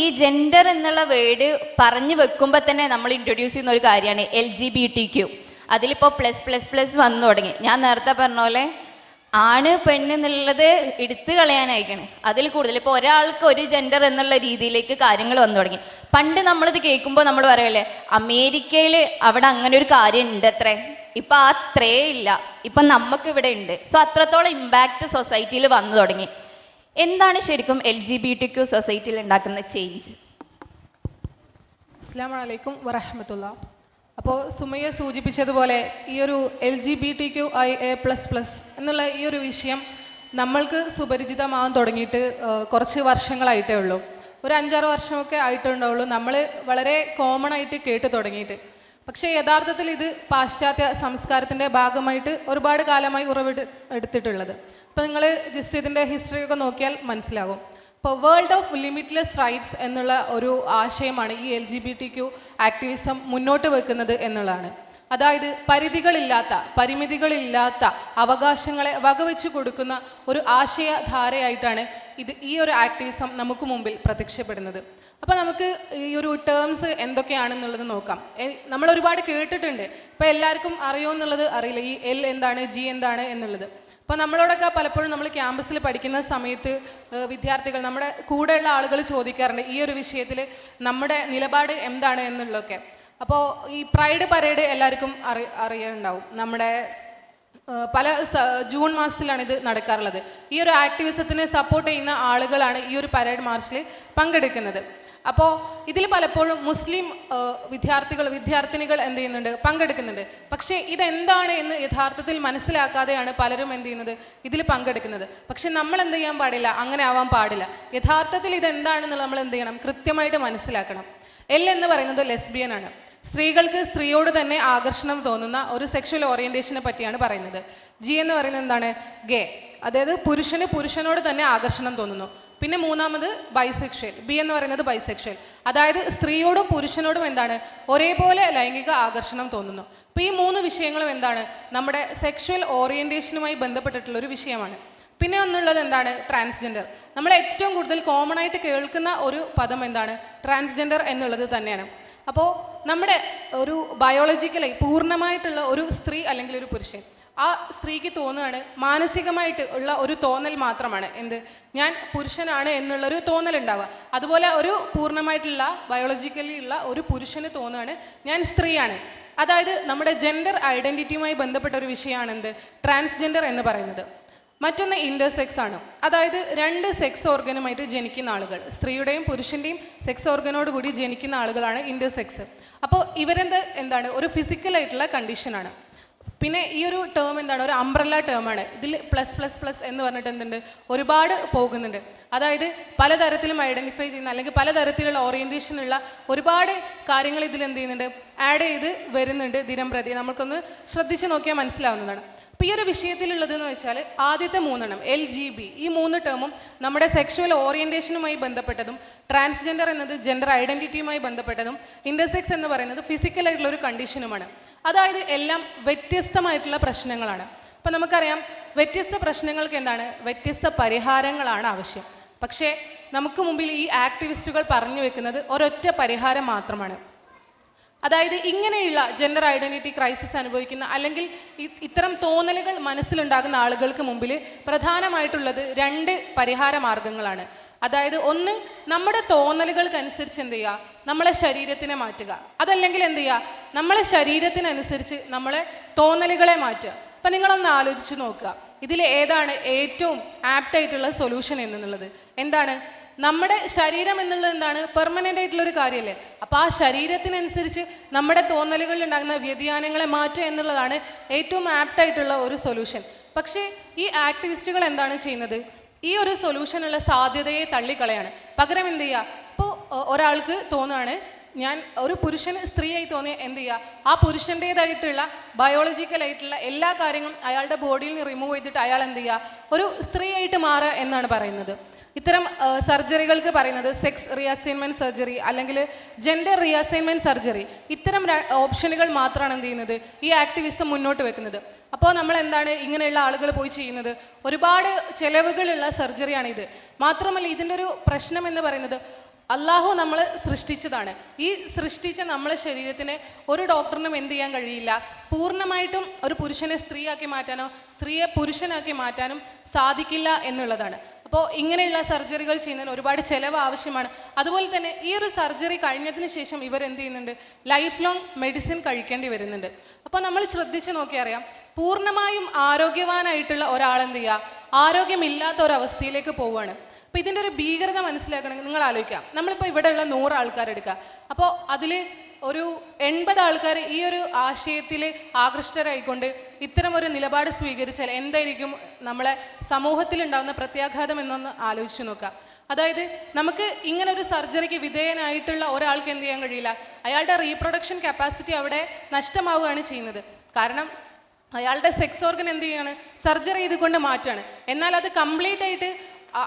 ഈ ജെൻഡർ എന്നുള്ള വേർഡ് പറഞ്ഞു വെക്കുമ്പോൾ തന്നെ നമ്മൾ ഇൻട്രൊഡ്യൂസ് ചെയ്യുന്ന ഒരു കാര്യമാണ് LGBTQ. അതിലിപ്പോൾ +++ വന്നു തുടങ്ങി. ഞാൻ നേരത്തെ പറഞ്ഞ പോലെ ആണ് പെണ്ണ് എന്നുള്ളത് എടുത്തു കളയാനായിക്കണ്. അതിൽ കൂടുതൽ ഇപ്പോൾ ഒരാൾക്ക് ഒരു ജെൻഡർ എന്നുള്ള രീതിയിലേക്ക് കാര്യങ്ങൾ വന്നു തുടങ്ങി. പണ്ട് നമ്മളിത് കേൾക്കുമ്പോൾ നമ്മൾ പറയല്ലേ, അമേരിക്കയിൽ അവിടെ അങ്ങനെ ഒരു കാര്യം ഉണ്ട് അത്രേ, ഇപ്പം ആ അത്രേ ഇല്ല, ഇപ്പം നമുക്ക് ഇവിടെ ഉണ്ട്. സോ അത്രത്തോളം ഇമ്പാക്റ്റ് സൊസൈറ്റിയിൽ വന്നു തുടങ്ങി. എന്താണ് ശരിക്കും LGBTQ സൊസൈറ്റിയിൽ ഉണ്ടാക്കുന്ന ചേഞ്ച്? അസ്സലാമു അലൈക്കും വറഹ്മത്തുള്ളാ. അപ്പോൾ സുമയ്യ സൂചിപ്പിച്ചതുപോലെ ഈ ഒരു LGBTQIA++ എന്നുള്ള ഈ ഒരു വിഷയം നമ്മൾക്ക് സുപരിചിതമാകാൻ തുടങ്ങിയിട്ട് കുറച്ച് വർഷങ്ങളായിട്ടേ ഉള്ളൂ. ഒരു 5-6 വർഷമൊക്കെ ആയിട്ടുണ്ടാവുള്ളൂ നമ്മൾ വളരെ കോമൺ ആയിട്ട് കേട്ട് തുടങ്ങിയിട്ട്. പക്ഷേ യഥാർത്ഥത്തിൽ ഇത് പാശ്ചാത്യ സംസ്കാരത്തിൻ്റെ ഭാഗമായിട്ട് ഒരുപാട് കാലമായി എടുത്തിട്ടുള്ളത്. ഇപ്പോൾ നിങ്ങൾ ജസ്റ്റ് ഇതിൻ്റെ ഹിസ്റ്ററി ഒക്കെ നോക്കിയാൽ മനസ്സിലാകും. ഇപ്പോൾ വേൾഡ് ഓഫ് ലിമിറ്റ്ലെസ് റൈറ്റ്സ് എന്നുള്ള ഒരു ആശയമാണ് ഈ LGBTQ ആക്ടിവിസം മുന്നോട്ട് വെക്കുന്നത് എന്നുള്ളതാണ്. അതായത് പരിമിതികളില്ലാത്ത അവകാശങ്ങളെ വകവെച്ച് കൊടുക്കുന്ന ഒരു ആശയധാരയായിട്ടാണ് ഈ ഒരു ആക്ടിവിസം നമുക്ക് മുമ്പിൽ പ്രത്യക്ഷപ്പെടുന്നത്. അപ്പോൾ നമുക്ക് ഈ ഒരു ടേംസ് എന്തൊക്കെയാണെന്നുള്ളത് നോക്കാം. നമ്മൾ ഒരുപാട് കേട്ടിട്ടുണ്ട്, ഇപ്പോൾ എല്ലാവർക്കും അറിയുമെന്നുള്ളത് അറിയില്ല ഈ L എന്താണ്, G എന്താണ് എന്നുള്ളത്. അപ്പോൾ നമ്മളോടൊക്കെ പലപ്പോഴും നമ്മൾ ക്യാമ്പസിൽ പഠിക്കുന്ന സമയത്ത് വിദ്യാർത്ഥികൾ, നമ്മുടെ കൂടെയുള്ള ആളുകൾ ചോദിക്കാറുണ്ട് ഈ ഒരു വിഷയത്തിൽ നമ്മുടെ നിലപാട് എന്താണ് എന്നുള്ളതൊക്കെ. അപ്പോൾ ഈ പ്രൈഡ് പരേഡ് എല്ലാവർക്കും അറിയുന്നുണ്ടാവും. നമ്മുടെ പല ജൂൺ മാസത്തിലാണ് ഇത് നടക്കാറുള്ളത്. ഈ ഒരു ആക്ടിവിസത്തിനെ സപ്പോർട്ട് ചെയ്യുന്ന ആളുകളാണ് ഈ ഒരു പരേഡ് മാർച്ചിൽ പങ്കെടുക്കുന്നത്. അപ്പോൾ ഇതിൽ പലപ്പോഴും മുസ്ലിം വിദ്യാർത്ഥിനികൾ എന്ത് ചെയ്യുന്നുണ്ട്, പങ്കെടുക്കുന്നുണ്ട്. പക്ഷേ ഇതെന്താണ് എന്ന് യഥാർത്ഥത്തിൽ മനസ്സിലാക്കാതെയാണ് പലരും എന്ത് ചെയ്യുന്നത്, ഇതിൽ പങ്കെടുക്കുന്നത്. പക്ഷെ നമ്മൾ എന്ത് ചെയ്യാൻ പാടില്ല, അങ്ങനെ ആവാൻ പാടില്ല. യഥാർത്ഥത്തിൽ ഇതെന്താണെന്നുള്ളത് നമ്മൾ എന്ത് ചെയ്യണം, കൃത്യമായിട്ട് മനസ്സിലാക്കണം. L എന്ന് പറയുന്നത് ലെസ്ബിയൻ ആണ്. സ്ത്രീകൾക്ക് സ്ത്രീയോട് തന്നെ ആകർഷണം തോന്നുന്ന ഒരു സെക്ഷൽ ഓറിയന്റേഷനെ പറ്റിയാണ് പറയുന്നത്. G എന്ന് പറയുന്നത് എന്താണ്, ഗേ, അതായത് പുരുഷനോട് തന്നെ ആകർഷണം തോന്നുന്നു. പിന്നെ മൂന്നാമത് ബൈസെക്ഷൽ, B എന്ന് പറയുന്നത് ബൈസെക്ഷൽ, അതായത് സ്ത്രീയോടും പുരുഷനോടും എന്താണ്, ഒരേപോലെ ലൈംഗിക ആകർഷണം തോന്നുന്നു. അപ്പോൾ ഈ 3 വിഷയങ്ങളും എന്താണ്, നമ്മുടെ സെക്ഷൽ ഓറിയന്റേഷനുമായി ബന്ധപ്പെട്ടിട്ടുള്ള ഒരു വിഷയമാണ്. പിന്നെ ഒന്നുള്ളത് എന്താണ്, ട്രാൻസ്ജെൻഡർ. നമ്മൾ ഏറ്റവും കൂടുതൽ കോമൺ ആയിട്ട് കേൾക്കുന്ന ഒരു പദം എന്താണ്, ട്രാൻസ്ജെൻഡർ എന്നുള്ളത് തന്നെയാണ്. അപ്പോൾ നമ്മുടെ ഒരു ബയോളജിക്കലി പൂർണ്ണമായിട്ടുള്ള ഒരു സ്ത്രീ അല്ലെങ്കിൽ ഒരു പുരുഷൻ, ആ സ്ത്രീക്ക് തോന്നുകയാണ്, മാനസികമായിട്ട് ഉള്ള ഒരു തോന്നൽ മാത്രമാണ് എന്ത്, ഞാൻ പുരുഷനാണ് എന്നുള്ളൊരു തോന്നൽ ഉണ്ടാവുക. അതുപോലെ ഒരു പൂർണ്ണമായിട്ടുള്ള ബയോളജിക്കലി ഉള്ള ഒരു പുരുഷന് തോന്നുകയാണ് ഞാൻ സ്ത്രീയാണ്. അതായത് നമ്മുടെ ജെൻഡർ ഐഡൻറ്റിറ്റിയുമായി ബന്ധപ്പെട്ട ഒരു വിഷയമാണ് എന്ത്, ട്രാൻസ്ജെൻഡർ എന്ന് പറയുന്നത്. മറ്റൊന്ന് ഇൻ്റർസെക്സ് ആണ്. അതായത് 2 സെക്സ് ഓർഗനുമായിട്ട് ജനിക്കുന്ന ആളുകൾ, സ്ത്രീയുടെയും പുരുഷൻ്റെയും സെക്സ് ഓർഗനോട് കൂടി ജനിക്കുന്ന ആളുകളാണ് ഇൻ്റർസെക്സ്. അപ്പോൾ എന്താണ് ഒരു ഫിസിക്കലായിട്ടുള്ള കണ്ടീഷനാണ്. പിന്നെ ഈ ഒരു ടേം എന്താണ്, ഒരു അംബ്രല്ല ടേമാണ്. ഇതിൽ +++ എന്ന് പറഞ്ഞിട്ട് എന്തുണ്ട്, ഒരുപാട് പോകുന്നുണ്ട്. അതായത് പലതരത്തിലും ഐഡൻറ്റിഫൈ ചെയ്യുന്ന അല്ലെങ്കിൽ പലതരത്തിലുള്ള ഓറിയൻറ്റേഷനുള്ള ഒരുപാട് കാര്യങ്ങൾ ഇതിൽ എന്ത് ചെയ്യുന്നുണ്ട്, ആഡ് ചെയ്ത് വരുന്നുണ്ട് ദിനം പ്രതി. നമുക്കൊന്ന് ശ്രദ്ധിച്ച് നോക്കിയാൽ മനസ്സിലാവുന്നതാണ്. അപ്പോൾ ഈ ഒരു വിഷയത്തിലുള്ളതെന്ന് വെച്ചാൽ ആദ്യത്തെ 3 LGB, ഈ 3 ടേമും നമ്മുടെ സെക്ഷുവൽ ഓറിയൻറ്റേഷനുമായി ബന്ധപ്പെട്ടതും, ട്രാൻസ്ജെൻഡർ എന്നത് ജെൻഡർ ഐഡൻറ്റിറ്റിയുമായി ബന്ധപ്പെട്ടതും, ഇൻ്റർസെക്സ് എന്ന് പറയുന്നത് ഫിസിക്കലായിട്ടുള്ള ഒരു കണ്ടീഷനുമാണ്. അതായത് എല്ലാം വ്യത്യസ്തമായിട്ടുള്ള പ്രശ്നങ്ങളാണ്. അപ്പം നമുക്കറിയാം, വ്യത്യസ്ത പ്രശ്നങ്ങൾക്ക് എന്താണ്, വ്യത്യസ്ത പരിഹാരങ്ങളാണ് ആവശ്യം. പക്ഷേ നമുക്ക് മുമ്പിൽ ഈ ആക്ടിവിസ്റ്റുകൾ പറഞ്ഞു വെക്കുന്നത് ഒരൊറ്റ പരിഹാരം മാത്രമാണ്. അതായത് ഇങ്ങനെയുള്ള ജെൻഡർ ഐഡൻറ്റിറ്റി ക്രൈസിസ് അനുഭവിക്കുന്ന അല്ലെങ്കിൽ ഇത്തരം തോന്നലുകൾ മനസ്സിലുണ്ടാകുന്ന ആളുകൾക്ക് മുമ്പിൽ പ്രധാനമായിട്ടുള്ളത് 2 പരിഹാര മാർഗങ്ങളാണ്. അതായത് ഒന്ന്, നമ്മുടെ തോന്നലുകൾക്കനുസരിച്ച് എന്ത് ചെയ്യുക, നമ്മളെ ശരീരത്തിനെ മാറ്റുക. അതല്ലെങ്കിൽ എന്ത് ചെയ്യുക, നമ്മളെ ശരീരത്തിനനുസരിച്ച് നമ്മളെ തോന്നലുകളെ മാറ്റുക. അപ്പം നിങ്ങളൊന്ന് ആലോചിച്ച് നോക്കുക, ഇതിൽ ഏതാണ് ഏറ്റവും ആപ്റ്റായിട്ടുള്ള സൊല്യൂഷൻ എന്നുള്ളത്. എന്താണ്, നമ്മുടെ ശരീരം എന്നുള്ളത് എന്താണ്, പെർമനൻ്റ് ആയിട്ടുള്ളൊരു കാര്യമല്ലേ. അപ്പോൾ ആ ശരീരത്തിനനുസരിച്ച് നമ്മുടെ തോന്നലുകളിൽ ഉണ്ടാകുന്ന വ്യതിയാനങ്ങളെ മാറ്റുക എന്നുള്ളതാണ് ഏറ്റവും ആപ്റ്റായിട്ടുള്ള ഒരു സൊല്യൂഷൻ. പക്ഷേ ഈ ആക്ടിവിസ്റ്റുകൾ എന്താണ് ചെയ്യുന്നത്, ഈ ഒരു സൊല്യൂഷനുള്ള സാധ്യതയെ തള്ളിക്കളയാണ്. പകരം എന്ത് ചെയ്യുക, ഇപ്പോൾ ഒരാൾക്ക് തോന്നുകയാണ് ഞാൻ ഒരു പുരുഷന് സ്ത്രീയായി തോന്നിയ എന്ത് ചെയ്യുക, ആ പുരുഷൻ്റേതായിട്ടുള്ള ബയോളജിക്കലായിട്ടുള്ള എല്ലാ കാര്യങ്ങളും അയാളുടെ ബോഡിയിൽ നിന്ന് റിമൂവ് ചെയ്തിട്ട് അയാൾ എന്ത് ചെയ്യുക, ഒരു സ്ത്രീയായിട്ട് മാറുക എന്നാണ് പറയുന്നത്. ഇത്തരം സർജറികൾക്ക് പറയുന്നത് സെക്സ് റീഅസൈൻമെൻറ്റ് സർജറി അല്ലെങ്കിൽ ജെൻഡർ റീഅസൈൻമെൻറ്റ് സർജറി. ഇത്തരം ഓപ്ഷനുകൾ മാത്രമാണ് എന്ത് ചെയ്യുന്നത്, ഈ ആക്ടിവിസം മുന്നോട്ട് വെക്കുന്നത്. അപ്പോൾ നമ്മൾ എന്താണ് ഇങ്ങനെയുള്ള ആളുകൾ പോയി ചെയ്യുന്നത്, ഒരുപാട് ചിലവുകളുള്ള സർജറിയാണിത്. മാത്രമല്ല ഇതിൻ്റെ ഒരു പ്രശ്നം എന്ന് പറയുന്നത് അള്ളാഹു നമ്മൾ സൃഷ്ടിച്ചതാണ്. ഈ സൃഷ്ടിച്ച നമ്മളെ ശരീരത്തിനെ ഒരു ഡോക്ടറിനും എന്ത് ചെയ്യാൻ കഴിയില്ല, പൂർണ്ണമായിട്ടും ഒരു പുരുഷനെ സ്ത്രീയാക്കി മാറ്റാനോ സ്ത്രീയെ പുരുഷനാക്കി മാറ്റാനും സാധിക്കില്ല എന്നുള്ളതാണ്. അപ്പോൾ ഇങ്ങനെയുള്ള സർജറികൾ ചെയ്യുന്നതിന് ഒരുപാട് ചിലവ് ആവശ്യമാണ്. അതുപോലെ തന്നെ ഈ ഒരു സർജറി കഴിഞ്ഞതിന് ശേഷം ഇവരെന്ത് ചെയ്യുന്നുണ്ട്, ലൈഫ് ലോങ് മെഡിസിൻ കഴിക്കേണ്ടി വരുന്നുണ്ട്. അപ്പോൾ നമ്മൾ ശ്രദ്ധിച്ച് നോക്കിയറിയാം, പൂർണ്ണമായും ആരോഗ്യവാനായിട്ടുള്ള ഒരാളെന്ത് ചെയ്യുക, ആരോഗ്യമില്ലാത്ത ഒരവസ്ഥയിലേക്ക് പോവുകയാണ്. അപ്പോൾ ഇതിൻ്റെ ഒരു ഭീകരത മനസ്സിലാക്കണമെങ്കിൽ നിങ്ങൾ ആലോചിക്കാം, നമ്മളിപ്പോൾ ഇവിടെയുള്ള 100 ആൾക്കാരെടുക്കുക, അപ്പോൾ അതിൽ ഒരു 80 ആൾക്കാർ ഈ ഒരു ആശയത്തിൽ ആകൃഷ്ടരായിക്കൊണ്ട് ഇത്തരം ഒരു നിലപാട് സ്വീകരിച്ചാൽ എന്തായിരിക്കും നമ്മളെ സമൂഹത്തിൽ ഉണ്ടാകുന്ന പ്രത്യാഘാതം എന്നൊന്ന് ആലോചിച്ച് നോക്കാം. അതായത് നമുക്ക് ഇങ്ങനെ ഒരു സർജറിക്ക് വിധേയനായിട്ടുള്ള ഒരാൾക്ക് എന്ത് ചെയ്യാൻ കഴിയില്ല, അയാളുടെ റീപ്രൊഡക്ഷൻ കപ്പാസിറ്റി അവിടെ നഷ്ടമാവുകയാണ് ചെയ്യുന്നത്. കാരണം അയാളുടെ സെക്സ് ഓർഗൻ എന്ത് ചെയ്യാണ്, സർജറി ചെയ്തുകൊണ്ട് മാറ്റുകയാണ്. എന്നാൽ അത് കംപ്ലീറ്റ് ആയിട്ട്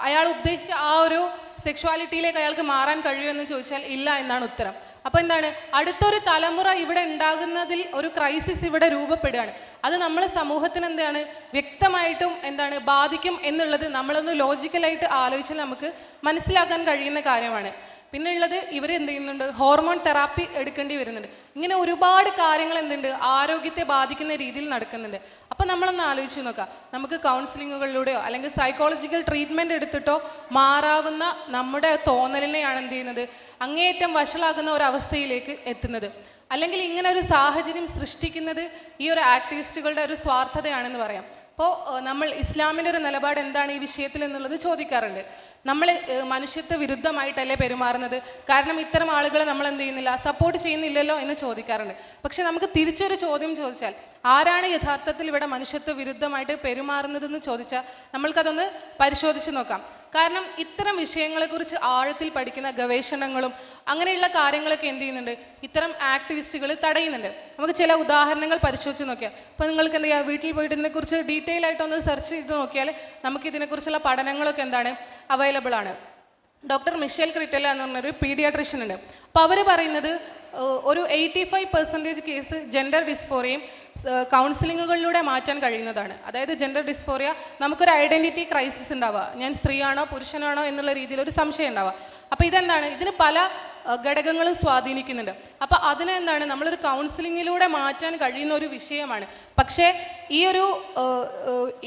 അയാൾ ഉദ്ദേശിച്ച ആ ഒരു സെക്ഷുവാലിറ്റിയിലേക്ക് അയാൾക്ക് മാറാൻ കഴിയുമെന്ന് ചോദിച്ചാൽ ഇല്ല എന്നാണ് ഉത്തരം. അപ്പോൾ എന്താണ്, അടുത്തൊരു തലമുറ ഇവിടെ ഉണ്ടാകുന്നതിൽ ഒരു ക്രൈസിസ് ഇവിടെ രൂപപ്പെടുകയാണ്. അത് നമ്മൾ സമൂഹത്തിന് എന്താണ് വ്യക്തമായിട്ടും എന്താണ് ബാധിക്കും എന്നുള്ളത് നമ്മളൊന്ന് ലോജിക്കലായിട്ട് ആലോചിച്ചാൽ നമുക്ക് മനസ്സിലാക്കാൻ കഴിയുന്ന കാര്യമാണ്. പിന്നെ ഉള്ളത് ഇവർ എന്ത് ചെയ്യുന്നുണ്ട്, ഹോർമോൺ തെറാപ്പി എടുക്കേണ്ടി വരുന്നുണ്ട്. ഇങ്ങനെ ഒരുപാട് കാര്യങ്ങൾ എന്തുണ്ട്, ആരോഗ്യത്തെ ബാധിക്കുന്ന രീതിയിൽ നടക്കുന്നുണ്ട്. അപ്പം നമ്മളൊന്ന് ആലോചിച്ച് നോക്കാം, നമുക്ക് കൗൺസിലിങ്ങുകളിലൂടെയോ അല്ലെങ്കിൽ സൈക്കോളജിക്കൽ ട്രീറ്റ്മെൻറ്റ് എടുത്തിട്ടോ മാറാവുന്ന നമ്മുടെ തോന്നലിനെയാണ് എന്ത് ചെയ്യുന്നത്, അങ്ങേയറ്റം വഷളാകുന്ന ഒരവസ്ഥയിലേക്ക് എത്തുന്നത്. അല്ലെങ്കിൽ ഇങ്ങനെ ഒരു സാഹചര്യം സൃഷ്ടിക്കുന്നത് ഈ ഒരു ആക്ടിവിസ്റ്റുകളുടെ ഒരു സ്വാർത്ഥതയാണെന്ന് പറയാം. അപ്പോൾ നമ്മൾ ഇസ്ലാമിൻ്റെ ഒരു നിലപാട് എന്താണ് ഈ വിഷയത്തിൽ എന്നുള്ളത് ചോദിക്കാറുണ്ട്. നമ്മൾ മനുഷ്യത്വ വിരുദ്ധമായിട്ടല്ലേ പെരുമാറുന്നത്, കാരണം ഇത്തരം ആളുകളെ നമ്മൾ എന്ത് ചെയ്യുന്നില്ല, സപ്പോർട്ട് ചെയ്യുന്നില്ലല്ലോ എന്ന് ചോദിക്കാറുണ്ട്. പക്ഷെ നമുക്ക് തിരിച്ചൊരു ചോദ്യം ചോദിച്ചാൽ, ആരാണ് യഥാർത്ഥത്തിൽ ഇവിടെ മനുഷ്യത്വ വിരുദ്ധമായിട്ട് പെരുമാറുന്നതെന്ന് ചോദിച്ചാൽ നമ്മൾക്കതൊന്ന് പരിശോധിച്ച് നോക്കാം. കാരണം ഇത്തരം വിഷയങ്ങളെക്കുറിച്ച് ആഴത്തിൽ പഠിക്കുന്ന ഗവേഷണങ്ങളും അങ്ങനെയുള്ള കാര്യങ്ങളൊക്കെ എന്ത് ചെയ്യുന്നുണ്ട്, ഇത്തരം ആക്ടിവിസ്റ്റുകൾ തടയുന്നുണ്ട്. നമുക്ക് ചില ഉദാഹരണങ്ങൾ പരിശോധിച്ച് നോക്കിയാൽ, ഇപ്പോൾ നിങ്ങൾക്ക് എന്ത് ചെയ്യുക, വീട്ടിൽ പോയിട്ട് ഇതിനെക്കുറിച്ച് ഡീറ്റെയിൽ ആയിട്ടൊന്ന് സെർച്ച് ചെയ്ത് നോക്കിയാൽ നമുക്ക് ഇതിനെക്കുറിച്ചുള്ള പഠനങ്ങളൊക്കെ എന്താണ് അവൈലബിൾ ആണ്. ഡോക്ടർ മിഷേൽ ക്രിറ്റല എന്ന് പറഞ്ഞൊരു പീഡിയാട്രിഷ്യൻ ഉണ്ട്. അപ്പോൾ അവർ പറയുന്നത് ഒരു 85% കേസ് ജെൻഡർ ഡിസ്ഫോറിയയും കൗൺസിലിങ്ങുകളിലൂടെ മാറ്റാൻ കഴിയുന്നതാണ്. അതായത് ജെൻഡർ ഡിസ്ഫോറിയ, നമുക്കൊരു ഐഡൻറ്റിറ്റി ക്രൈസിസ് ഉണ്ടാവുക, ഞാൻ സ്ത്രീയാണോ പുരുഷനാണോ എന്നുള്ള രീതിയിൽ ഒരു സംശയം ഉണ്ടാവുക. അപ്പോൾ ഇതെന്താണ്, ഇതിന് പല ഘടകങ്ങളും സ്വാധീനിക്കുന്നുണ്ട്. അപ്പോൾ അതിനെന്താണ്, നമ്മളൊരു കൗൺസിലിങ്ങിലൂടെ മാറ്റാൻ കഴിയുന്ന ഒരു വിഷയമാണ്. പക്ഷേ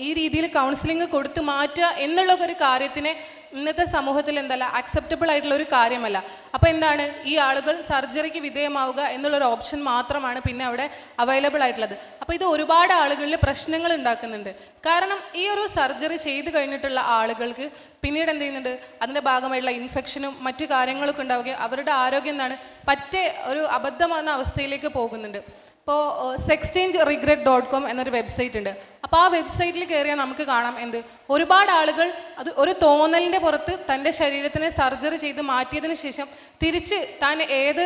ഈ രീതിയിൽ കൗൺസിലിംഗ് കൊടുത്ത് മാറ്റുക എന്നുള്ള ഒരു കാര്യത്തിനെ ഇന്നത്തെ സമൂഹത്തിൽ എന്തല്ല അക്സെപ്റ്റബിൾ ആയിട്ടുള്ള ഒരു കാര്യമല്ല. അപ്പോൾ എന്താണ്, ഈ ആളുകൾ സർജറിക്ക് വിധേയമാവുക എന്നുള്ളൊരു ഓപ്ഷൻ മാത്രമാണ് പിന്നെ അവിടെ അവൈലബിൾ ആയിട്ടുള്ളത്. അപ്പോൾ ഇത് ഒരുപാട് ആളുകളിൽ പ്രശ്നങ്ങൾ ഉണ്ടാക്കുന്നുണ്ട്. കാരണം ഈ ഒരു സർജറി ചെയ്ത് കഴിഞ്ഞിട്ടുള്ള ആളുകൾക്ക് പിന്നീട് എന്ത് ചെയ്യുന്നുണ്ട്, അതിൻ്റെ ഭാഗമായിട്ടുള്ള ഇൻഫെക്ഷനും മറ്റു കാര്യങ്ങളൊക്കെ ഉണ്ടാവുകയും അവരുടെ ആരോഗ്യം എന്താണ് പറ്റേ ഒരു അബദ്ധമാകുന്ന അവസ്ഥയിലേക്ക് പോകുന്നുണ്ട്. ഇപ്പോൾ sexchangeregret.com എന്നൊരു വെബ്സൈറ്റ് ഉണ്ട്. അപ്പോൾ ആ വെബ്സൈറ്റിൽ കയറിയാൽ നമുക്ക് കാണാം ഒരുപാട് ആളുകൾ അത് ഒരു തോന്നലിൻ്റെ പുറത്ത് തൻ്റെ ശരീരത്തിനെ സർജറി ചെയ്ത് മാറ്റിയതിന് ശേഷം തിരിച്ച് താൻ ഏത്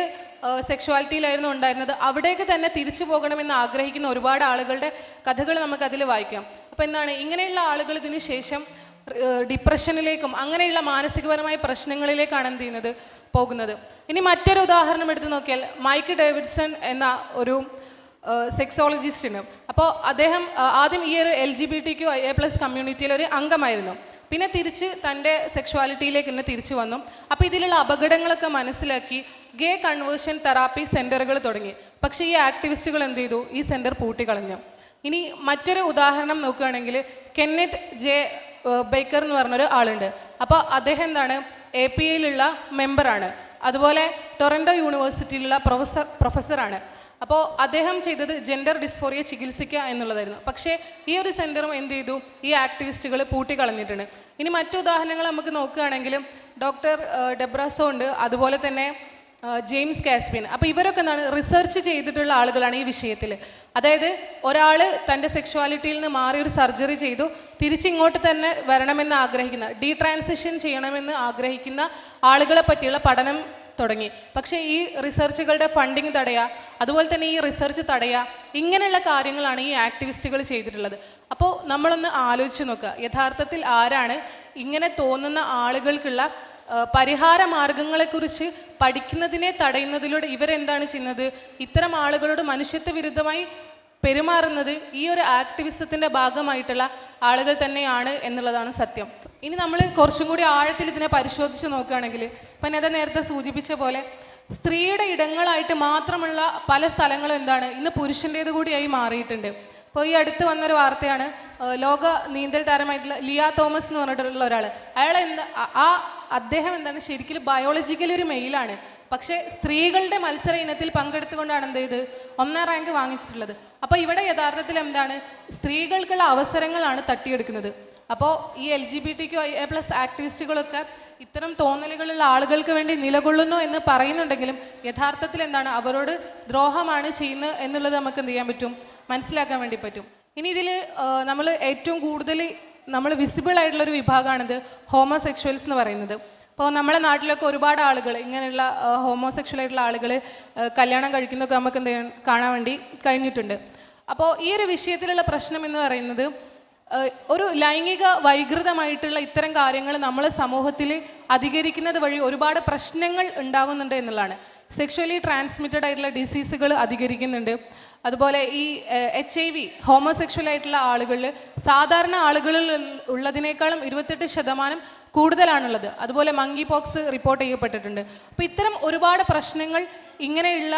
സെക്ഷുവാലിറ്റിയിലായിരുന്നു ഉണ്ടായിരുന്നത് അവിടേക്ക് തന്നെ തിരിച്ചു പോകണമെന്ന് ആഗ്രഹിക്കുന്ന ഒരുപാട് ആളുകളുടെ കഥകൾ നമുക്കതിൽ വായിക്കാം. അപ്പോൾ എന്താണ്, ഇങ്ങനെയുള്ള ആളുകൾ ഇതിന് ശേഷം ഡിപ്രഷനിലേക്കും അങ്ങനെയുള്ള മാനസികപരമായ പ്രശ്നങ്ങളിലേക്കാണ് എന്ത് ചെയ്യുന്നത്, പോകുന്നത്. ഇനി മറ്റൊരു ഉദാഹരണം എടുത്ത് നോക്കിയാൽ മൈക്ക് ഡേവിഡ്സൺ എന്ന ഒരു സെക്സോളജിസ്റ്റിന്. അപ്പോൾ അദ്ദേഹം ആദ്യം ഈ ഒരു LGBTQIA+ കമ്മ്യൂണിറ്റിയിലെ ഒരു അംഗമായിരുന്നു. പിന്നെ തിരിച്ച് തൻ്റെ സെക്ഷുവാലിറ്റിയിലേക്ക് തന്നെ തിരിച്ചു വന്നു. അപ്പോൾ ഇതിലുള്ള അപകടങ്ങളൊക്കെ മനസ്സിലാക്കി ഗേ കൺവേർഷൻ തെറാപ്പി സെൻറ്ററുകൾ തുടങ്ങി. പക്ഷേ ഈ ആക്ടിവിസ്റ്റുകൾ എന്ത് ചെയ്തു, ഈ സെൻറ്റർ പൂട്ടിക്കളഞ്ഞു. ഇനി മറ്റൊരു ഉദാഹരണം നോക്കുകയാണെങ്കിൽ കെന്നറ്റ് ജെ ബേക്കർ എന്ന് പറഞ്ഞൊരു ആളുണ്ട്. അപ്പോൾ അദ്ദേഹം എന്താണ്, APAയിലുള്ള മെമ്പറാണ്, അതുപോലെ ടൊറൻറ്റോ യൂണിവേഴ്സിറ്റിയിലുള്ള പ്രൊഫസറാണ്. അപ്പോൾ അദ്ദേഹം ചെയ്തത് ജെൻഡർ ഡിസ്ഫോറിയ ചികിത്സിക്കുക എന്നുള്ളതായിരുന്നു. പക്ഷേ ഈ ഒരു സെൻറ്ററും എന്ത് ചെയ്തു, ഈ ആക്ടിവിസ്റ്റുകൾ പൂട്ടിക്കളഞ്ഞിട്ടുണ്ട്. ഇനി മറ്റു ഉദാഹരണങ്ങൾ നമുക്ക് നോക്കുകയാണെങ്കിൽ ഡോക്ടർ ഡെബ്രാസോ ഉണ്ട്, അതുപോലെ തന്നെ ജെയിംസ് കാസ്പിൻ. അപ്പോൾ ഇവരൊക്കെ എന്താണ്, റിസർച്ച് ചെയ്തിട്ടുള്ള ആളുകളാണ് ഈ വിഷയത്തിൽ. അതായത് ഒരാൾ തൻ്റെ സെക്ഷുവാലിറ്റിയിൽ നിന്ന് മാറി ഒരു സർജറി ചെയ്തു തിരിച്ചിങ്ങോട്ട് തന്നെ വരണമെന്ന് ആഗ്രഹിക്കുന്ന, ട്രാൻസിഷൻ ചെയ്യണമെന്ന് ആഗ്രഹിക്കുന്ന ആളുകളെ പറ്റിയുള്ള പഠനം തുടങ്ങി. പക്ഷേ ഈ റിസർച്ചുകളുടെ ഫണ്ടിങ് തടയുക, അതുപോലെ തന്നെ ഈ റിസർച്ച് തടയുക, ഇങ്ങനെയുള്ള കാര്യങ്ങളാണ് ഈ ആക്ടിവിസ്റ്റുകൾ ചെയ്തിട്ടുള്ളത്. അപ്പോൾ നമ്മളൊന്ന് ആലോചിച്ച് നോക്കുക, യഥാർത്ഥത്തിൽ ആരാണ് ഇങ്ങനെ തോന്നുന്ന ആളുകൾക്കുള്ള പരിഹാര മാർഗങ്ങളെക്കുറിച്ച് പഠിക്കുന്നതിനെ തടയുന്നതിലൂടെ ഇവരെന്താണ് ചെയ്യുന്നത്, ഇത്തരം ആളുകളോട് മനുഷ്യത്വ വിരുദ്ധമായി പെരുമാറുന്നത് ഈ ഒരു ആക്ടിവിസത്തിൻ്റെ ഭാഗമായിട്ടുള്ള ആളുകൾ തന്നെയാണ് എന്നുള്ളതാണ് സത്യം. ഇനി നമ്മൾ കുറച്ചും കൂടി ആഴത്തിൽ ഇതിനെ പരിശോധിച്ച് നോക്കുകയാണെങ്കിൽ ഇപ്പം ഞാൻ നേരത്തെ സൂചിപ്പിച്ച പോലെ സ്ത്രീയുടെ ഇടങ്ങളായിട്ട് മാത്രമുള്ള പല സ്ഥലങ്ങളും എന്താണ് ഇന്ന് പുരുഷൻ്റേത് കൂടിയായി മാറിയിട്ടുണ്ട്. ഇപ്പോൾ ഈ അടുത്ത് വന്നൊരു വാർത്തയാണ്, ലോക നീന്തൽ താരമായിട്ടുള്ള ലിയ തോമസ് എന്ന് പറഞ്ഞിട്ടുള്ള ഒരാൾ, അയാൾ അദ്ദേഹം എന്താണ് ശരിക്കും ബയോളജിക്കലി ഒരു മെയിലാണ്, പക്ഷേ സ്ത്രീകളുടെ മത്സര ഇനത്തിൽ പങ്കെടുത്തുകൊണ്ടാണ് എന്ത് ചെയ്ത് 1ാം റാങ്ക് വാങ്ങിച്ചിട്ടുള്ളത്. അപ്പോൾ ഇവിടെ യഥാർത്ഥത്തിൽ എന്താണ് സ്ത്രീകൾക്കുള്ള അവസരങ്ങളാണ് തട്ടിയെടുക്കുന്നത്. അപ്പോൾ ഈ LGBTQIA+ ആക്ടിവിസ്റ്റുകളൊക്കെ ഇത്തരം തോന്നലുകളുള്ള ആളുകൾക്ക് വേണ്ടി നിലകൊള്ളുന്നു എന്ന് പറയുന്നുണ്ടെങ്കിലും യഥാർത്ഥത്തിൽ എന്താണ് അവരോട് ദ്രോഹമാണ് ചെയ്യുന്നത് എന്നുള്ളത് നമുക്ക് എന്ത് ചെയ്യാൻ പറ്റും, മനസ്സിലാക്കാൻ വേണ്ടി പറ്റും. ഇനി ഇതിൽ നമ്മൾ ഏറ്റവും കൂടുതൽ നമ്മൾ വിസിബിൾ ആയിട്ടുള്ളൊരു വിഭാഗമാണിത് ഹോമോസെക്ഷൽസ് എന്ന് പറയുന്നത്. അപ്പോൾ നമ്മുടെ നാട്ടിലൊക്കെ ഒരുപാട് ആളുകൾ ഇങ്ങനെയുള്ള ഹോമോസെക്ഷൽ ആയിട്ടുള്ള ആളുകൾ കല്യാണം കഴിക്കുന്നതൊക്കെ നമുക്ക് എന്ത് ചെയ്യാൻ കാണാൻ വേണ്ടി കഴിഞ്ഞിട്ടുണ്ട്. അപ്പോൾ ഈ ഒരു വിഷയത്തിലുള്ള പ്രശ്നം എന്ന് പറയുന്നത് ഒരു ലൈംഗിക വൈകൃതമായിട്ടുള്ള ഇത്തരം കാര്യങ്ങൾ നമ്മളെ സമൂഹത്തിൽ അധികരിക്കുന്നത് വഴി ഒരുപാട് പ്രശ്നങ്ങൾ ഉണ്ടാവുന്നുണ്ട് എന്നുള്ളതാണ്. സെക്ഷുവലി ട്രാൻസ്മിറ്റഡ് ആയിട്ടുള്ള ഡിസീസുകൾ അധികരിക്കുന്നുണ്ട്. അതുപോലെ ഈ HIV ഹോമോസെക്ഷൽ ആയിട്ടുള്ള ആളുകളിൽ സാധാരണ ആളുകളിൽ ഉള്ളതിനേക്കാളും 28% കൂടുതലാണുള്ളത്. അതുപോലെ മങ്കി പോക്സ് റിപ്പോർട്ട് ചെയ്യപ്പെട്ടിട്ടുണ്ട്. അപ്പോൾ ഇത്തരം ഒരുപാട് പ്രശ്നങ്ങൾ ഇങ്ങനെയുള്ള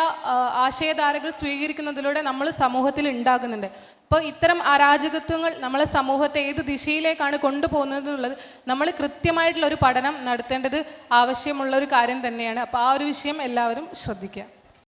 ആശയധാരകൾ സ്വീകരിക്കുന്നതിലൂടെ നമ്മൾ സമൂഹത്തിൽ ഉണ്ടാകുന്നുണ്ട്. അപ്പോൾ ഇത്തരം അരാജകത്വങ്ങൾ നമ്മളെ സമൂഹത്തെ ഏത് ദിശയിലേക്കാണ് കൊണ്ടുപോകുന്നത് എന്നുള്ളത് നമ്മൾ കൃത്യമായിട്ടുള്ള ഒരു പഠനം നടത്തേണ്ടത് ആവശ്യമുള്ള ഒരു കാര്യം തന്നെയാണ്. അപ്പോൾ ആ ഒരു വിഷയം എല്ലാവരും ശ്രദ്ധിക്കുക.